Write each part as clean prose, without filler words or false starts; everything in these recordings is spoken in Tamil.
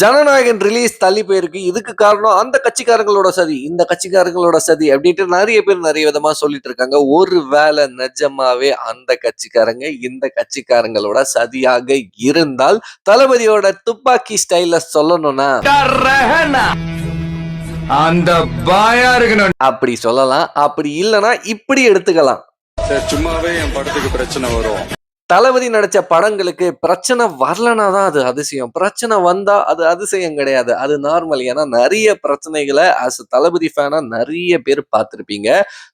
ஜனநாயகன் ரிலீஸ் தள்ளி போயிருக்கு. இதுக்கு காரணம் அந்த கட்சிக்காரங்களோட சதி, இந்த கட்சிக்காரங்களோட சதி அப்படின்ட்டு நெறைய பேர் நெறைய விதமா சொல்லிட்டு இருக்காங்க. ஒரு வேளை நிஜமாவே அந்த கட்சிக்காரங்க இந்த கட்சிக்காரங்களோட சதியாக இருந்தால், தளபதியோட துப்பாக்கி ஸ்டைல்ல சொல்லணும்னா அந்த பாயா இருக்கணும் அப்படி சொல்லலாம். அப்படி இல்லனா இப்படி எடுத்துக்கலாம். சும்மாவே என் படத்துக்கு பிரச்சனை வரும். தளபதி நடிச்ச படங்களுக்கு பிரச்சனை வரலனா தான் அது அதிசயம். பிரச்சனை வந்தா அது அதிசயம் கிடையாது. அது நார்மல். ஏன்னா நெறைய பிரச்சனைகள தளபதி ஃபேனா நெறைய பேர் பார்த்திருப்பீங்க.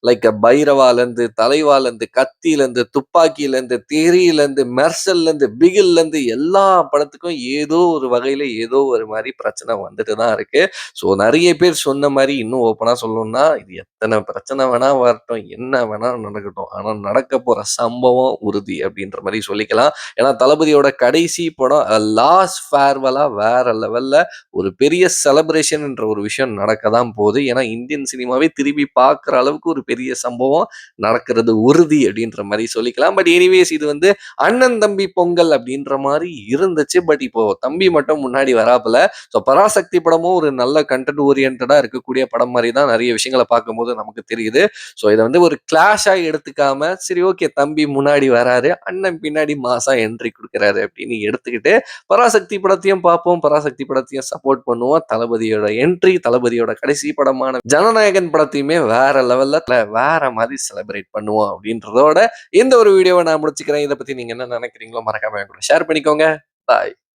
லைக் பைரவாலருந்து, தலைவாலருந்து, கத்திலருந்து, துப்பாக்கிலருந்து, தெறியிலருந்து, மெர்சல்லருந்து, பிகில்லருந்து எல்லா படத்துக்கும் ஏதோ ஒரு வகையில ஏதோ ஒரு மாரி பிரச்சனை வந்துட்டு தான் இருக்கு. ஸோ நெறைய பேர் சொன்ன மாரி இன்னும் ஓப்பனா சொல்லணும்னா, இது எத்தன பிரச்சனை வேணா வரட்டும், என்ன வேணா நடக்கட்டும். ஆனா நடக்க போற சம்பவம் உறுதி அப்படின்ற மாரி சொல்லிக்கலாம். ஏன்னா தளபதியோட கடைசி படம் லாஸ்ட் ஃபேர்வெலா வேற லெவல்ல ஒரு பெரிய செலிப்ரேஷன் என்ற ஒரு விஷயம் நடக்க தான் போகுது. ஏன்னா இந்தியன் சினிமாவே திரும்பி பார்க்குற அளவுக்கு ஒரு பெரிய சம்பவம் நடக்கிறது உறுதி அப்படின்ற மாரி சொல்லிக்கலாம். பட் எனிவேஸ் இது வந்து அண்ணன் தம்பி பொங்கல் அப்படின்ற மாரி இருந்துச்சு. பட் இப்போ தம்பி மட்டும் முன்னாடி வராப்புல. ஸோ பராசக்தி படமும் ஒரு நல்ல கண்டென்ட் ஓரியன்டா இருக்கக்கூடிய படம் மாதிரி தான் நிறைய விஷயங்களை பார்க்கும்போது நமக்கு தெரியுது. ஸோ இதை வந்து ஒரு கிளாஷா எடுத்துக்காம சரி ஓகே தம்பி முன்னாடி வராரு, அண்ணன் பின்னாடி மாசா என்ட்ரி கொடுக்குறாரு அப்படின்னு எடுத்துக்கிட்டு பராசக்தி படத்தையும் பார்ப்போம், பராசக்தி படத்தையும் சப்போர்ட் பண்ணுவோம். தளபதியோட என்ட்ரி, தளபதியோட கடைசி படமான ஜனநாயகன் படத்தையுமே வேற லெவல்ல வேற மாதிரி செலிப்ரேட் பண்ணுவோம் அப்படின்றதோட இந்த ஒரு வீடியோவை நான் முடிச்சுக்கிறேன். இதை பத்தி நீங்க என்ன நினைக்கிறீங்களோ மறக்காம கூட ஷேர் பண்ணிக்கோங்க. பாய்.